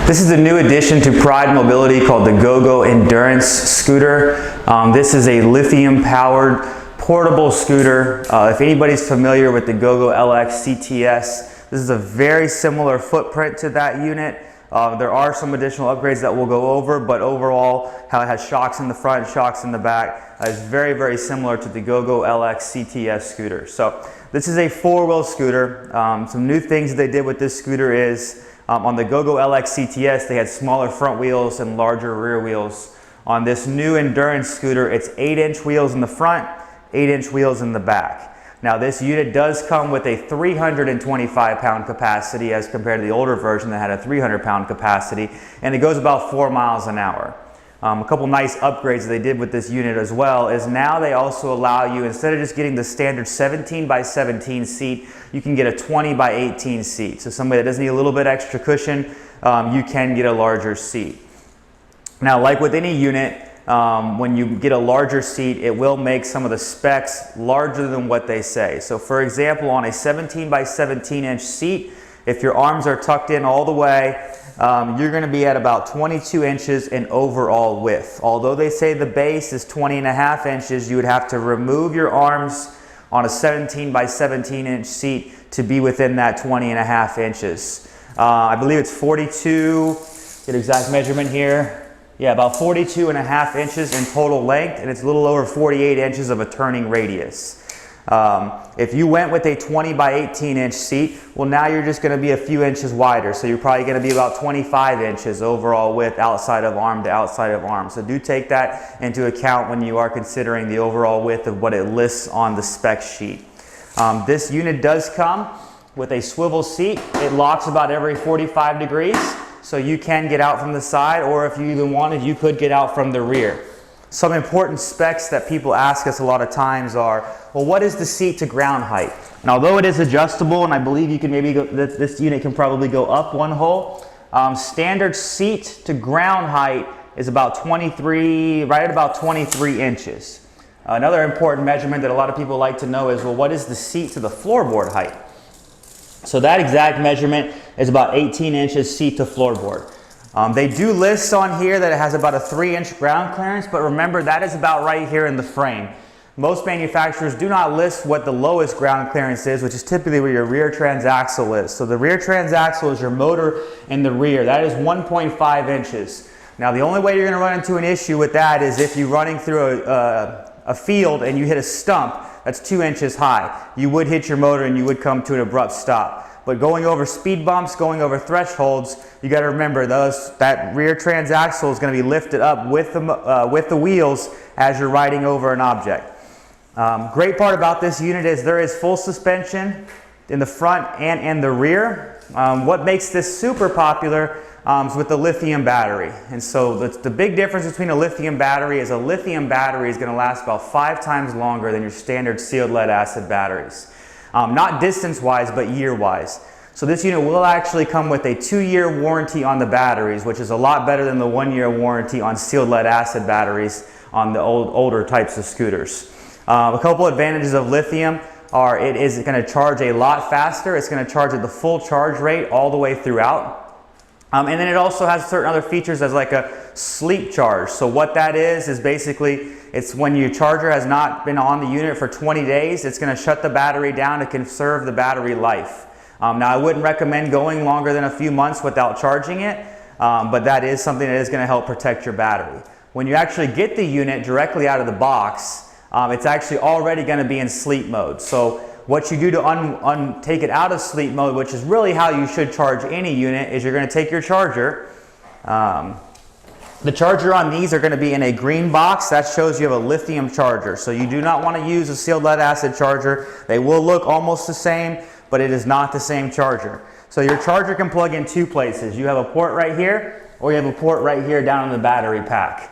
This is a new addition to Pride Mobility called the GoGo Endurance Scooter. This is a lithium-powered portable scooter. If anybody's familiar with the GoGo LX CTS, this is a very similar footprint to that unit. There are some additional upgrades that we'll go over, but overall, how it has shocks in the front, shocks in the back, is very, very similar to the GoGo LX CTS scooter. So this is a four-wheel scooter. Some new things they did with this scooter is, on the GoGo LX CTS, they had smaller front wheels and larger rear wheels. On this new endurance scooter, it's 8-inch wheels in the front, 8-inch wheels in the back. Now this unit does come with a 325-pound capacity as compared to the older version that had a 300-pound capacity, and it goes about 4 miles an hour. A couple nice upgrades that they did with this unit as well is now they also allow you, instead of just getting the standard 17 by 17 seat, you can get a 20 by 18 seat. So somebody that doesn't need a little bit extra cushion, you can get a larger seat. Now, like with any unit, when you get a larger seat, it will make some of the specs larger than what they say. So for example, on a 17 by 17 inch seat, if your arms are tucked in all the way, you're going to be at about 22 inches in overall width. Although they say the base is 20.5 inches, you would have to remove your arms on a 17 by 17 inch seat to be within that 20.5 inches. I believe it's 42, get an exact measurement here. Yeah, about 42.5 inches in total length, and it's a little over 48 inches of a turning radius. If you went with a 20 by 18 inch seat, well, now you're just going to be a few inches wider. So you're probably going to be about 25 inches overall width outside of arm to outside of arm. So do take that into account when you are considering the overall width of what it lists on the spec sheet. This unit does come with a swivel seat. It locks about every 45 degrees. So you can get out from the side, or if you even wanted, you could get out from the rear. Some important specs that people ask us a lot of times are, well, what is the seat to ground height? And although it is adjustable, and I believe you can maybe go, this unit can probably go up one hole, standard seat to ground height is about 23, right at about 23 inches. Another important measurement that a lot of people like to know is, well, what is the seat to the floorboard height? So that exact measurement is about 18 inches seat to floorboard. They do list on here that it has about a 3-inch ground clearance, but remember that is about right here in the frame. Most manufacturers do not list what the lowest ground clearance is, which is typically where your rear transaxle is. So the rear transaxle is your motor in the rear. That is 1.5 inches. Now the only way you're going to run into an issue with that is if you're running through a field and you hit a stump that's 2 inches high. You would hit your motor and you would come to an abrupt stop. But going over speed bumps, going over thresholds, you got to remember that rear transaxle is going to be lifted up with the wheels as you're riding over an object. Great part about this unit is there is full suspension in the front and in the rear. What makes this super popular is with the lithium battery. And so the big difference between a lithium battery is a lithium battery is going to last about 5 times longer than your standard sealed lead acid batteries. Not distance-wise, but year-wise. So this unit will actually come with a 2-year warranty on the batteries, which is a lot better than the 1-year warranty on sealed lead acid batteries on the older types of scooters. A couple advantages of lithium are it is going to charge a lot faster. It's going to charge at the full charge rate all the way throughout. And then it also has certain other features as like a sleep charge. So what that is basically it's when your charger has not been on the unit for 20 days, it's going to shut the battery down to conserve the battery life. Now I wouldn't recommend going longer than a few months without charging it, but that is something that is going to help protect your battery. When you actually get the unit directly out of the box, it's actually already going to be in sleep mode. So what you do to take it out of sleep mode, which is really how you should charge any unit, is you're going to take your charger. The charger on these are going to be in a green box. That shows you have a lithium charger. So you do not want to use a sealed lead acid charger. They will look almost the same, but it is not the same charger. So your charger can plug in 2 places. You have a port right here, or you have a port right here down in the battery pack.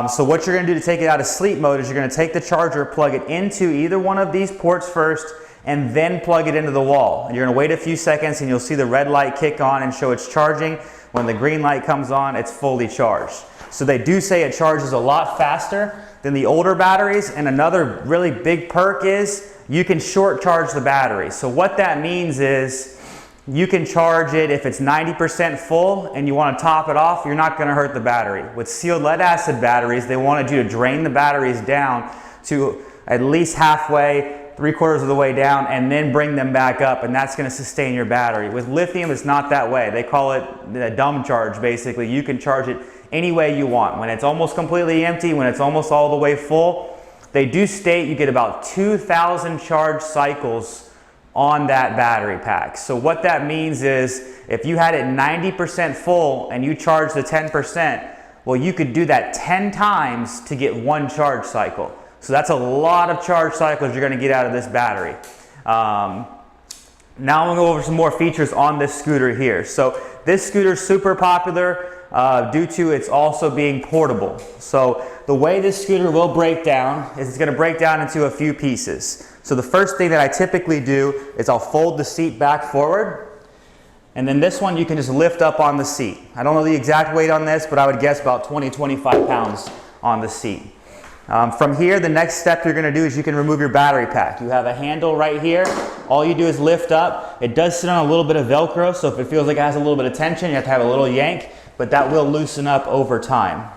So what you're going to do to take it out of sleep mode is you're going to take the charger, plug it into either one of these ports first, and then plug it into the wall. And you're going to wait a few seconds and you'll see the red light kick on and show it's charging. When the green light comes on, it's fully charged. So they do say it charges a lot faster than the older batteries, and another really big perk is you can short charge the battery. So what that means is you can charge it if it's 90% full and you want to top it off, you're not going to hurt the battery. With sealed lead acid batteries, they wanted you to drain the batteries down to at least halfway, 3/4 of the way down, and then bring them back up, and that's going to sustain your battery. With lithium, it's not that way. They call it a dumb charge, basically. You can charge it any way you want. When it's almost completely empty, when it's almost all the way full, they do state you get about 2,000 charge cycles on that battery pack. So what that means is if you had it 90% full and you charge the 10%, well, you could do that 10 times to get one charge cycle. So that's a lot of charge cycles you're going to get out of this battery. Now I'm going to go over some more features on this scooter here. So this scooter is super popular due to it's also being portable. So the way this scooter will break down is it's going to break down into a few pieces. So the first thing that I typically do is I'll fold the seat back forward, and then this one you can just lift up on the seat. I don't know the exact weight on this, but I would guess about 20-25 pounds on the seat. From here, the next step you're going to do is you can remove your battery pack. You have a handle right here. All you do is lift up. It does sit on a little bit of Velcro, so if it feels like it has a little bit of tension, you have to have a little yank, but that will loosen up over time.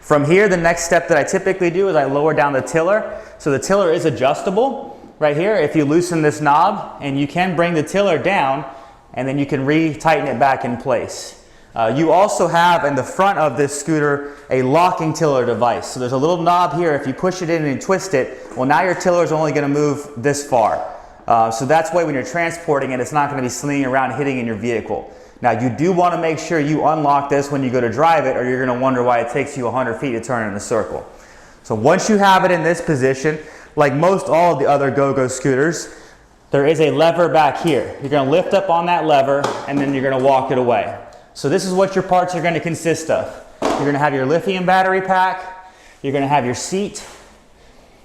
From here, the next step that I typically do is I lower down the tiller. So the tiller is adjustable right here. If you loosen this knob, and you can bring the tiller down, and then you can re-tighten it back in place. You also have in the front of this scooter a locking tiller device. So there's a little knob here. If you push it in and twist it, well, now your tiller is only going to move this far. So that's why when you're transporting it, it's not going to be slinging around hitting in your vehicle. Now you do want to make sure you unlock this when you go to drive it, or you're going to wonder why it takes you 100 feet to turn in a circle. So once you have it in this position, like most all of the other GoGo scooters, there is a lever back here. You're going to lift up on that lever, and then you're going to walk it away. So this is what your parts are going to consist of. You're going to have your lithium battery pack, you're going to have your seat,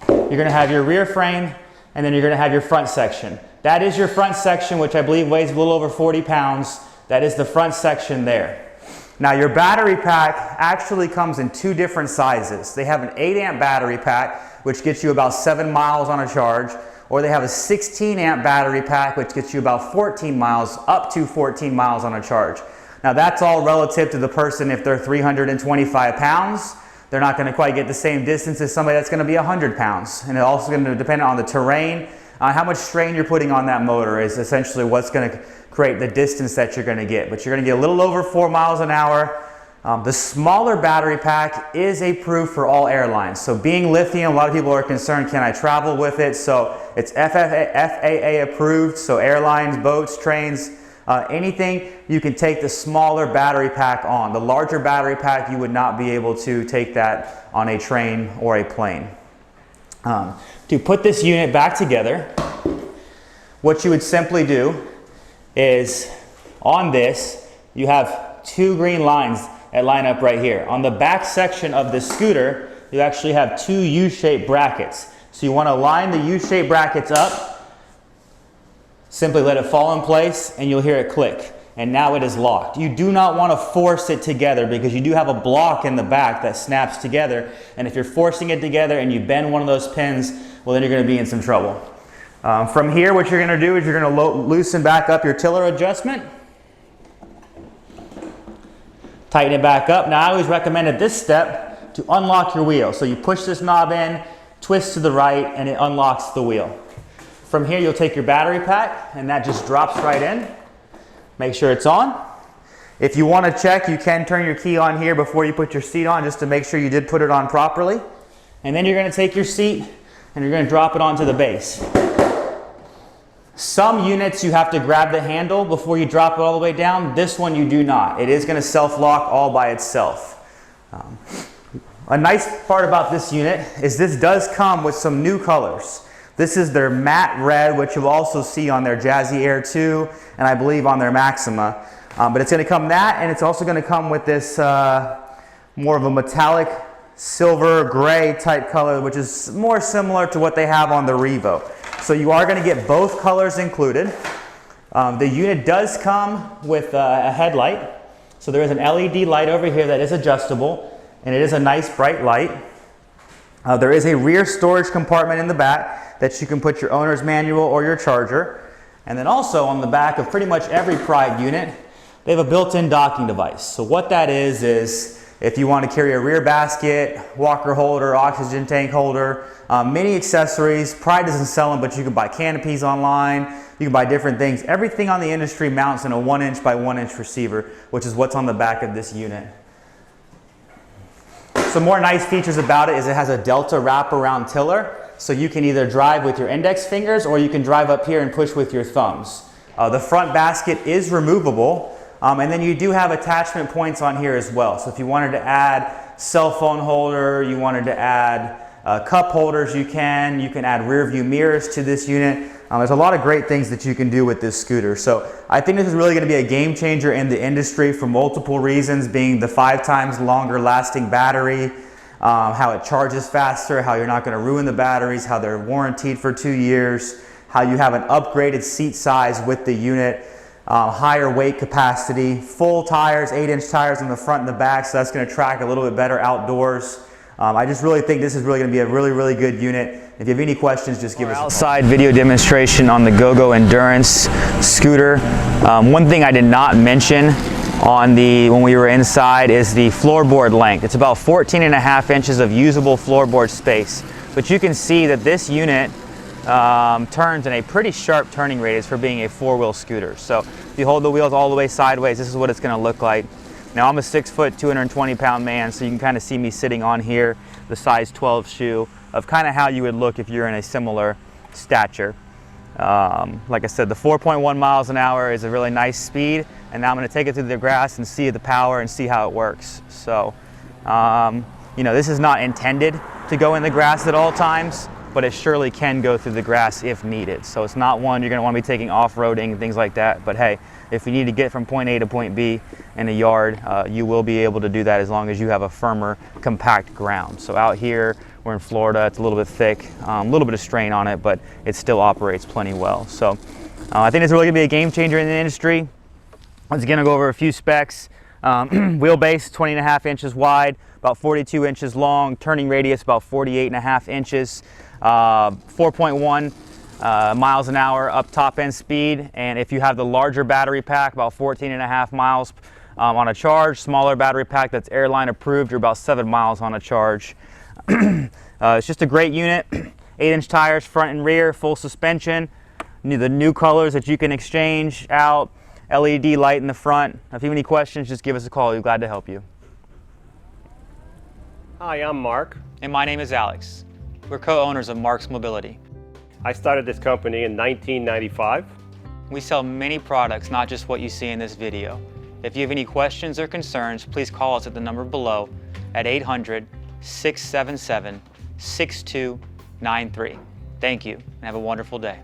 you're going to have your rear frame, and then you're going to have your front section. That is your front section, which I believe weighs a little over 40 pounds. That is the front section there. Now your battery pack actually comes in two different sizes. They have an 8 amp battery pack, which gets you about 7 miles on a charge, or they have a 16 amp battery pack, which gets you about 14 miles, up to 14 miles on a charge. Now that's all relative to the person. If they're 325 pounds, they're not going to quite get the same distance as somebody that's going to be 100 pounds. And it's also going to depend on the terrain. How much strain you're putting on that motor is essentially what's going to create the distance that you're going to get. But you're going to get a little over 4 miles an hour. The smaller battery pack is approved for all airlines. So being lithium, a lot of people are concerned, can I travel with it? So it's FAA approved, so airlines, boats, trains, anything, you can take the smaller battery pack on. The larger battery pack, you would not be able to take that on a train or a plane. To put this unit back together, what you would simply do is on this, you have 2 green lines that line up right here. On the back section of the scooter, you actually have 2 U-shaped brackets. So you want to line the U-shaped brackets up, simply let it fall in place, and you'll hear it click. And now it is locked. You do not want to force it together because you do have a block in the back that snaps together. And if you're forcing it together and you bend one of those pins, well, then you're going to be in some trouble. From here, what you're going to do is you're going to loosen back up your tiller adjustment. Tighten it back up. Now I always recommend at this step to unlock your wheel. So you push this knob in, twist to the right, and it unlocks the wheel. From here, you'll take your battery pack, and that just drops right in. Make sure it's on. If you want to check, you can turn your key on here before you put your seat on, just to make sure you did put it on properly. And then you're going to take your seat, and you're going to drop it onto the base. Some units you have to grab the handle before you drop it all the way down. This one you do not. It is going to self-lock all by itself. A nice part about this unit is this does come with some new colors. This is their matte red, which you'll also see on their Jazzy Air 2, and I believe on their Maxima. But it's going to come that, and it's also going to come with this more of a metallic silver gray type color, which is more similar to what they have on the Revo. So you are going to get both colors included. The unit does come with a headlight. So there is an LED light over here that is adjustable, and it is a nice bright light. There is a rear storage compartment in the back that you can put your owner's manual or your charger. And then also on the back of pretty much every Pride unit, they have a built-in docking device. So what that is if you want to carry a rear basket, walker holder, oxygen tank holder, many accessories. Pride doesn't sell them, but you can buy canopies online. You can buy different things. Everything on the industry mounts in a 1" by 1" receiver, which is what's on the back of this unit. Some more nice features about it is it has a Delta wraparound tiller. So you can either drive with your index fingers or you can drive up here and push with your thumbs. The front basket is removable. And then you do have attachment points on here as well. So if you wanted to add cell phone holder, you wanted to add cup holders, you can add rear view mirrors to this unit. There's a lot of great things that you can do with this scooter. So I think this is really going to be a game changer in the industry for multiple reasons, being the 5 times longer lasting battery, how it charges faster, how you're not going to ruin the batteries, how they're warranted for 2 years, how you have an upgraded seat size with the unit, higher weight capacity, full tires, 8" tires in the front and the back, so that's going to track a little bit better outdoors. I just really think this is really going to be a really good unit. If you have any questions, just give us a call. Outside video demonstration on the GoGo Endurance scooter. One thing I did not mention when we were inside is the floorboard length. It's about 14.5 inches of usable floorboard space. But you can see that this unit turns in a pretty sharp turning radius for being a 4-wheel scooter. So if you hold the wheels all the way sideways, this is what it's going to look like. Now I'm a 6 foot, 220 pound man, so you can kind of see me sitting on here, the size 12 shoe, of kind of how you would look if you're in a similar stature. Like I said, the 4.1 miles an hour is a really nice speed, and now I'm going to take it through the grass and see the power and see how it works. So, you know, this is not intended to go in the grass at all times, but it surely can go through the grass if needed. So it's not one you're going to want to be taking off-roading and things like that. But hey, if you need to get from point A to point B in a yard, you will be able to do that as long as you have a firmer, compact ground. So out here, we're in Florida, it's a little bit thick, a little bit of strain on it, but it still operates plenty well. So I think it's really going to be a game changer in the industry. Once again, I'll go over a few specs. Wheelbase, 20.5 inches wide, about 42 inches long, turning radius about 48.5 inches, 4.1 miles an hour up top end speed, and if you have the larger battery pack, about 14.5 miles on a charge. Smaller battery pack that's airline approved, you're about 7 miles on a charge. It's just a great unit. 8" tires front and rear, full suspension, the new colors that you can exchange out, LED light in the front. If you have any questions, just give us a call. We're glad to help you. Hi, I'm Mark. And my name is Alex. We're co-owners of Mark's Mobility. I started this company in 1995. We sell many products, not just what you see in this video. If you have any questions or concerns, please call us at the number below at 800-677-6293. Thank you, and have a wonderful day.